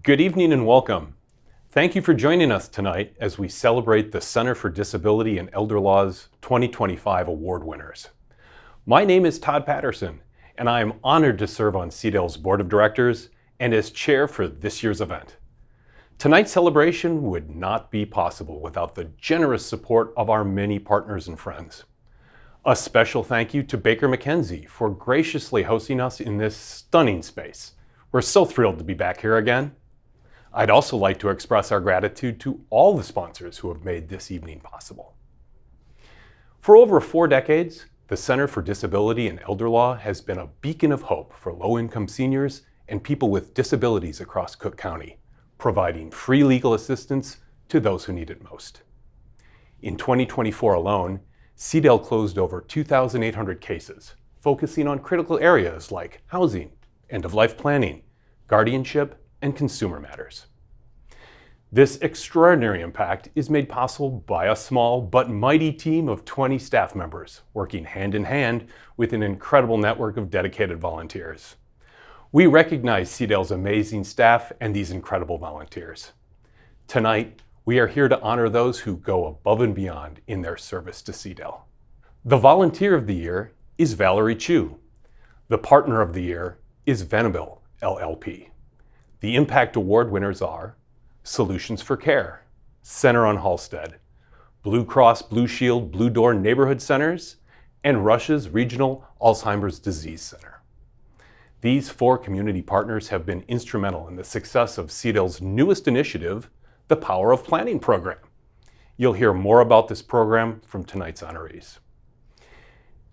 Good evening and welcome. Thank you for joining us tonight as we celebrate the Center for Disability and Elder Law's 2025 award winners. My name is Todd Patterson, and I am honored to serve on CDEL's Board of Directors and as chair for this year's event. Tonight's celebration would not be possible without the generous support of our many partners and friends. A special thank you to Baker McKenzie for graciously hosting us in this stunning space. We're so thrilled to be back here again. I'd also like to express our gratitude to all the sponsors who have made this evening possible. For over 4 decades, the Center for Disability and Elder Law has been a beacon of hope for low-income seniors and people with disabilities across Cook County, providing free legal assistance to those who need it most. In 2024 alone, CDEL closed over 2,800 cases, focusing on critical areas like housing, end-of-life planning, guardianship, and consumer matters. This extraordinary impact is made possible by a small but mighty team of 20 staff members working hand in hand with an incredible network of dedicated volunteers. We recognize CDEL's amazing staff and these incredible volunteers. Tonight, we are here to honor those who go above and beyond in their service to CDEL. The Volunteer of the Year is Valerie Chu. The Partner of the Year is Venable, LLP. The Impact Award winners are Solutions for Care, Center on Halstead, Blue Cross Blue Shield Blue Door Neighborhood Centers, and Rush's Regional Alzheimer's Disease Center. These 4 community partners have been instrumental in the success of CDEL's newest initiative, the Power of Planning program. You'll hear more about this program from tonight's honorees.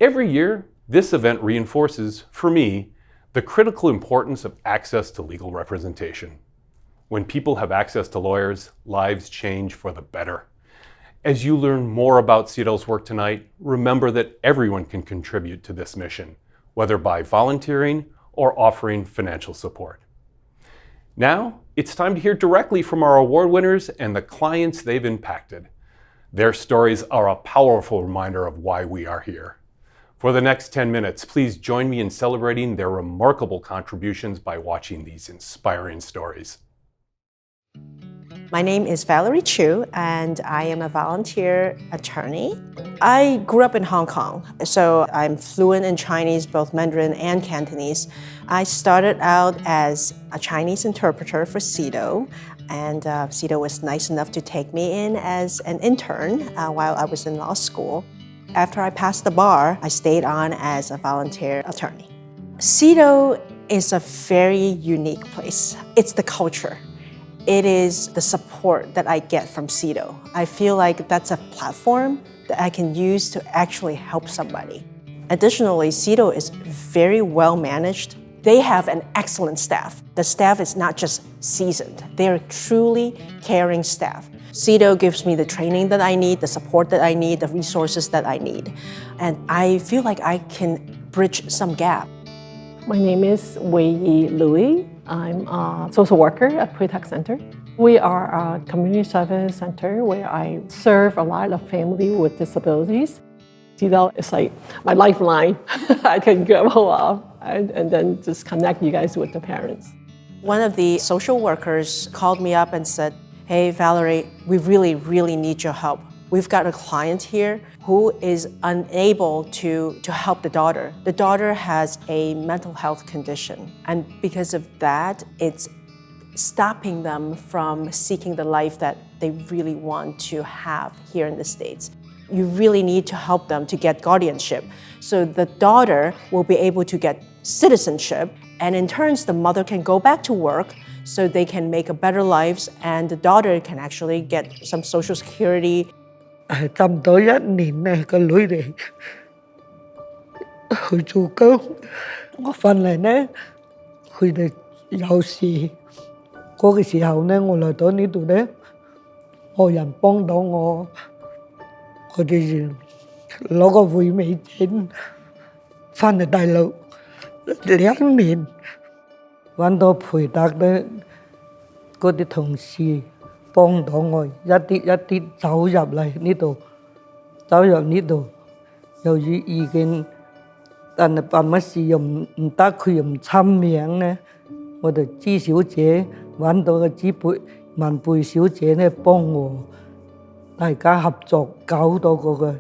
Every year, this event reinforces, for me, the critical importance of access to legal representation. When people have access to lawyers, lives change for the better. As you learn more about CDEL's work tonight, remember that everyone can contribute to this mission, whether by volunteering or offering financial support. Now, it's time to hear directly from our award winners and the clients they've impacted. Their stories are a powerful reminder of why we are here. For the next 10 minutes, please join me in celebrating their remarkable contributions by watching these inspiring stories. My name is Valerie Chu, and I am a volunteer attorney. I grew up in Hong Kong, so I'm fluent in Chinese, both Mandarin and Cantonese. I started out as a Chinese interpreter for CDEL, and CDEL was nice enough to take me in as an intern while I was in law school. After I passed the bar, I stayed on as a volunteer attorney. CDEL is a very unique place. It's the culture. It is the support that I get from CDEL. I feel like that's a platform that I can use to actually help somebody. Additionally, CDEL is very well managed. They have an excellent staff. The staff is not just seasoned. They are truly caring staff. CDEL gives me the training that I need, the support that I need, the resources that I need. And I feel like I can bridge some gap. My name is Wei Yi Louis. I'm a social worker at Pre-Tech Center. We are a community service center where I serve a lot of families with disabilities. CDEL is like my lifeline. I can grab hold of and then just connect you guys with the parents. One of the social workers called me up and said, "Hey, Valerie, we really need your help. We've got a client here who is unable to help the daughter. The daughter has a mental health condition, and because of that, it's stopping them from seeking the life that they really want to have here in the States. You really need to help them to get guardianship, so the daughter will be able to get citizenship, and in turn, the mother can go back to work so they can make a better lives, and the daughter can actually get some social security." 差唔多1年咧，個女嚟去做工。我翻嚟咧，佢哋有事嗰個時候咧，我嚟到呢度咧，冇人幫到我，我哋攞個回美錢翻嚟大陸2年，揾到培達咧嗰啲同事。幫到我一啲一啲走入嚟呢度，走入呢度，由於意見，但係辦乜事又唔得，佢又唔簽名咧，我哋朱小姐揾到個姊妹文貝小姐咧幫我，大家合作搞到嗰個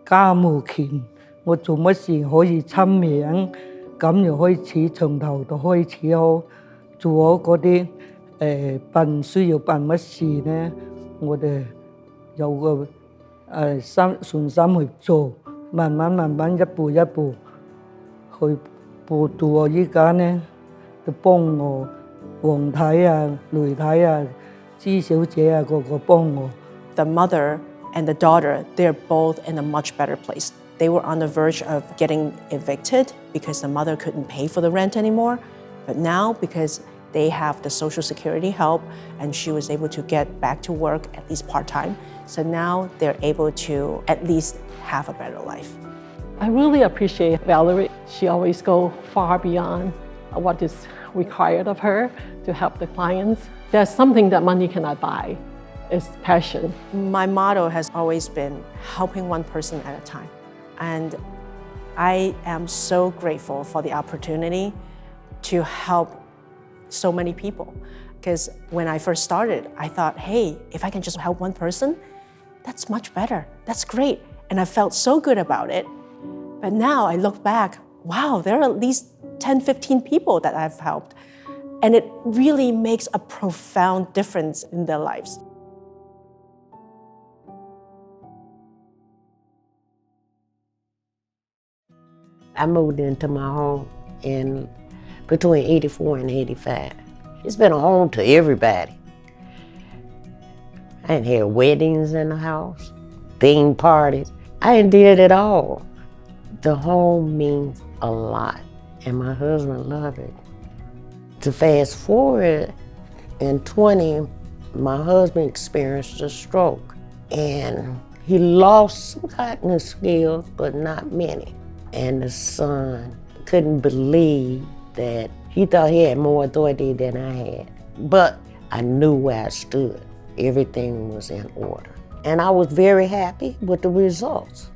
家務權，我做乜事可以簽名，咁又開始從頭到開始好做好嗰啲需要辦乜事咧，我哋有個信心去做，慢慢一步一步去步到我依家咧，就幫我黃太啊、雷太啊、朱小姐啊個個幫我。The mother and the daughter, they're both in a much better place. They were on the verge of getting evicted because the mother couldn't pay for the rent anymore. But now, because they have the Social Security help and she was able to get back to work at least part-time, so now they're able to at least have a better life. I really appreciate Valerie. She always goes far beyond what is required of her to help the clients. There's something that money cannot buy. It's passion. My motto has always been helping one person at a time. And I am so grateful for the opportunity to help so many people. Because when I first started, I thought, hey, if I can just help one person, that's much better. That's great. And I felt so good about it. But now I look back, wow, there are at least 10, 15 people that I've helped. And it really makes a profound difference in their lives. I moved into my home in between 84 and 85. It's been a home to everybody. I done had weddings in the house, theme parties. I done did it all. The home means a lot, and my husband loved it. To fast forward, in 20, my husband experienced a stroke, and he lost some cognitive skills, but not many. And the son couldn't believe that he thought he had more authority than I had. But I knew where I stood. Everything was in order. And I was very happy with the results.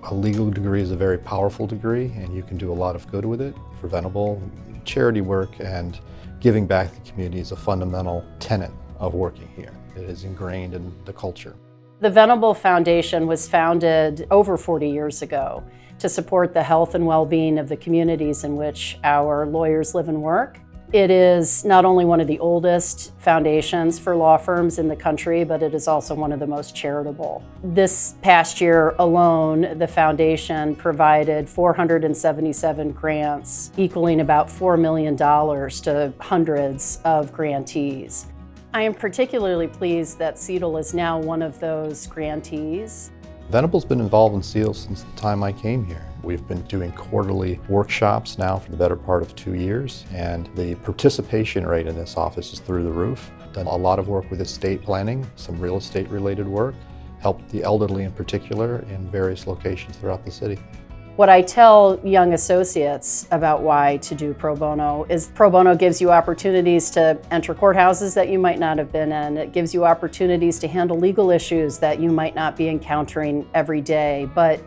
A legal degree is a very powerful degree, and you can do a lot of good with it. Preventable charity work and giving back to the community is a fundamental tenet of working here. It is ingrained in the culture. The Venable Foundation was founded over 40 years ago to support the health and well-being of the communities in which our lawyers live and work. It is not only one of the oldest foundations for law firms in the country, but it is also one of the most charitable. This past year alone, the foundation provided 477 grants, equaling about $4 million to hundreds of grantees. I am particularly pleased that CDEL is now one of those grantees. Venable's been involved in CDEL since the time I came here. We've been doing quarterly workshops now for the better part of 2 years, and the participation rate in this office is through the roof. Done a lot of work with estate planning, some real estate related work, helped the elderly in particular in various locations throughout the city. What I tell young associates about why to do pro bono is pro bono gives you opportunities to enter courthouses that you might not have been in. It gives you opportunities to handle legal issues that you might not be encountering every day, but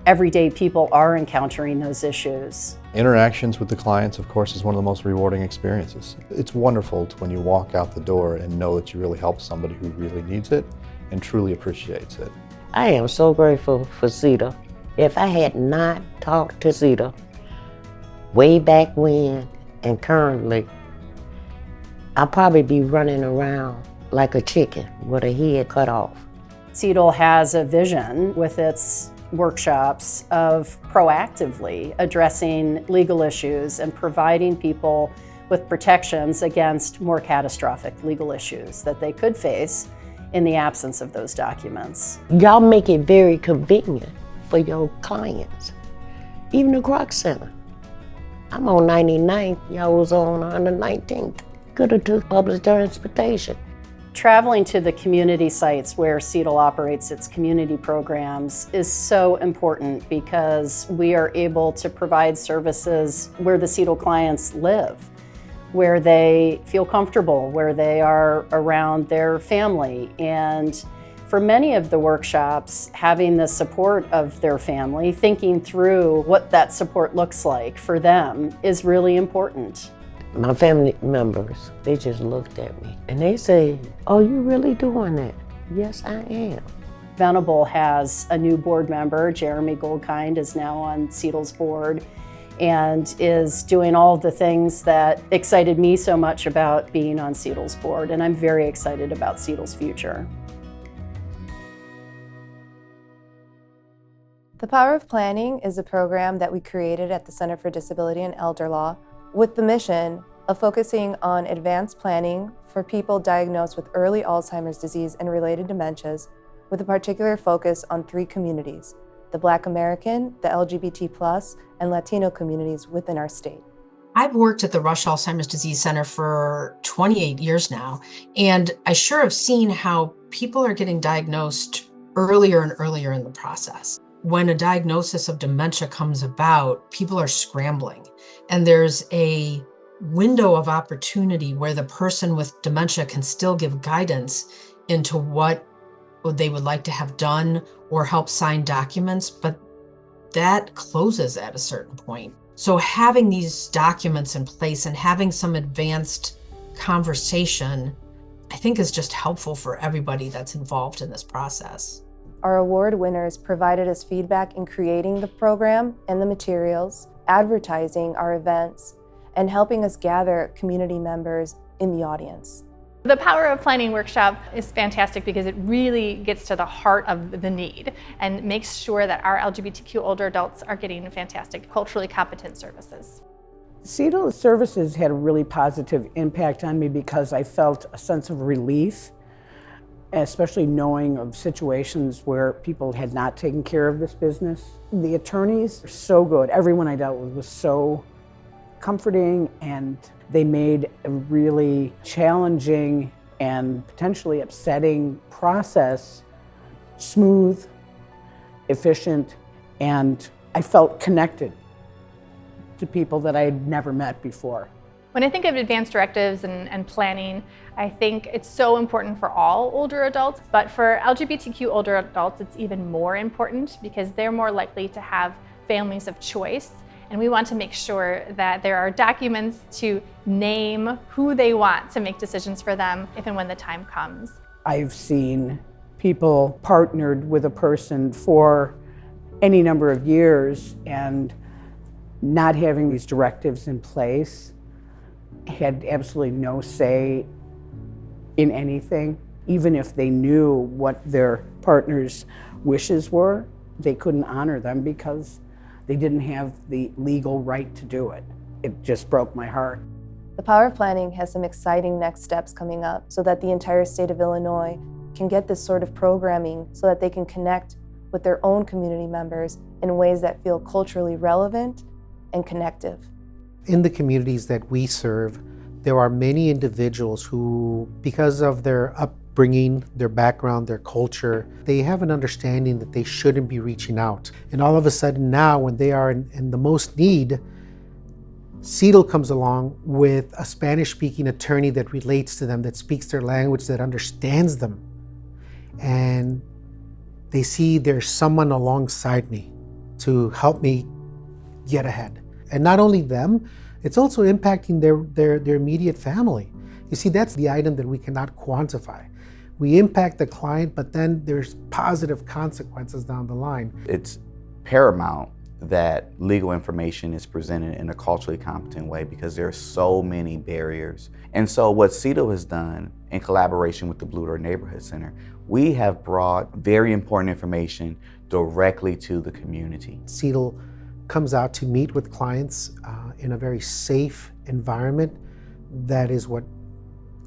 everyday people are encountering those issues. Interactions with the clients, of course, is one of the most rewarding experiences. It's wonderful when you walk out the door and know that you really helped somebody who really needs it and truly appreciates it. I am so grateful for CDEL. If I had not talked to CDEL way back when and currently, I'd probably be running around like a chicken with a head cut off. CDEL has a vision with its workshops of proactively addressing legal issues and providing people with protections against more catastrophic legal issues that they could face in the absence of those documents. Y'all make it very convenient for your clients. Even the Croc Center. I'm on 99th, y'all was on 119th. Could have took public transportation. Traveling to the community sites where CDEL operates its community programs is so important because we are able to provide services where the CDEL clients live, where they feel comfortable, where they are around their family. And for many of the workshops, having the support of their family, thinking through what that support looks like for them is really important. My family members, they just looked at me and they say, "Oh, you really doing that?" Yes, I am. Venable has a new board member. Jeremy Goldkind is now on CDEL's board and is doing all of the things that excited me so much about being on CDEL's board, and I'm very excited about CDEL's future. The Power of Planning is a program that we created at the Center for Disability and Elder Law with the mission of focusing on advanced planning for people diagnosed with early Alzheimer's disease and related dementias, with a particular focus on 3 communities: the Black American, the LGBT+, and Latino communities within our state. I've worked at the Rush Alzheimer's Disease Center for 28 years now, and I sure have seen how people are getting diagnosed earlier and earlier in the process. When a diagnosis of dementia comes about, people are scrambling, and there's a window of opportunity where the person with dementia can still give guidance into what they would like to have done or help sign documents, but that closes at a certain point. So having these documents in place and having some advanced conversation, I think is just helpful for everybody that's involved in this process. Our award winners provided us feedback in creating the program and the materials, advertising our events, and helping us gather community members in the audience. The Power of Planning workshop is fantastic because it really gets to the heart of the need and makes sure that our LGBTQ older adults are getting fantastic, culturally competent services. CDEL services had a really positive impact on me because I felt a sense of relief, especially knowing of situations where people had not taken care of this business. The attorneys are so good. Everyone I dealt with was so comforting, and they made a really challenging and potentially upsetting process smooth, efficient, and I felt connected to people that I had never met before. When I think of advanced directives and planning, I think it's so important for all older adults, but for LGBTQ older adults, it's even more important because they're more likely to have families of choice. And we want to make sure that there are documents to name who they want to make decisions for them if and when the time comes. I've seen people partnered with a person for any number of years and not having these directives in place had absolutely no say in anything. Even if they knew what their partner's wishes were, they couldn't honor them because they didn't have the legal right to do it. It just broke my heart. The Power of Planning has some exciting next steps coming up so that the entire state of Illinois can get this sort of programming so that they can connect with their own community members in ways that feel culturally relevant and connective. In the communities that we serve, there are many individuals who, because of their upbringing, their background, their culture, they have an understanding that they shouldn't be reaching out. And all of a sudden now, when they are in the most need, CDEL comes along with a Spanish-speaking attorney that relates to them, that speaks their language, that understands them. And they see there's someone alongside me to help me get ahead. And not only them, it's also impacting their immediate family. You see, that's the item that we cannot quantify. We impact the client, but then there's positive consequences down the line. It's paramount that legal information is presented in a culturally competent way because there are so many barriers. And so what CDEL has done in collaboration with the Blue Door Neighborhood Center, we have brought very important information directly to the community. CDEL comes out to meet with clients in a very safe environment. That is what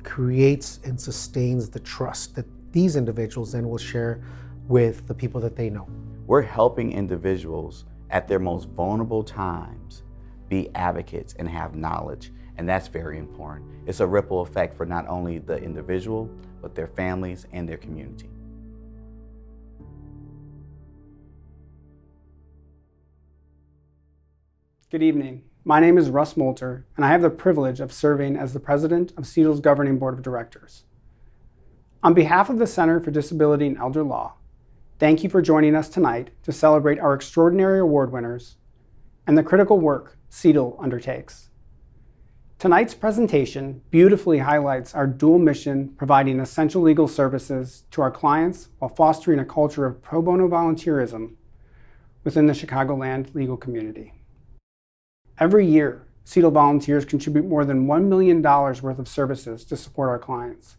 creates and sustains the trust that these individuals then will share with the people that they know. We're helping individuals at their most vulnerable times be advocates and have knowledge, and that's very important. It's a ripple effect for not only the individual, but their families and their community. Good evening. My name is Russ Moulter, and I have the privilege of serving as the president of CDEL's Governing Board of Directors. On behalf of the Center for Disability and Elder Law, thank you for joining us tonight to celebrate our extraordinary award winners and the critical work CDEL undertakes. Tonight's presentation beautifully highlights our dual mission, providing essential legal services to our clients while fostering a culture of pro bono volunteerism within the Chicagoland legal community. Every year, CDEL volunteers contribute more than $1 million worth of services to support our clients.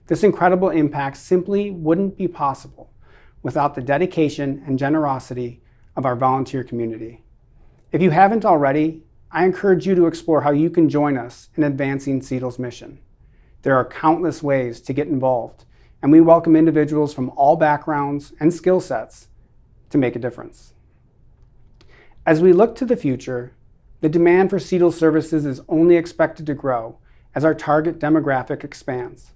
This incredible impact simply wouldn't be possible without the dedication and generosity of our volunteer community. If you haven't already, I encourage you to explore how you can join us in advancing CDEL's mission. There are countless ways to get involved, and we welcome individuals from all backgrounds and skill sets to make a difference. As we look to the future, the demand for CDEL services is only expected to grow as our target demographic expands.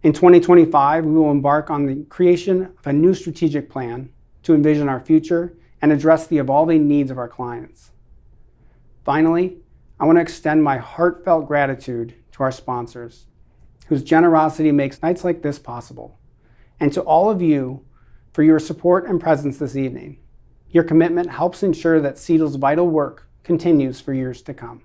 In 2025, we will embark on the creation of a new strategic plan to envision our future and address the evolving needs of our clients. Finally, I want to extend my heartfelt gratitude to our sponsors, whose generosity makes nights like this possible, and to all of you for your support and presence this evening. Your commitment helps ensure that CDEL's vital work continues for years to come.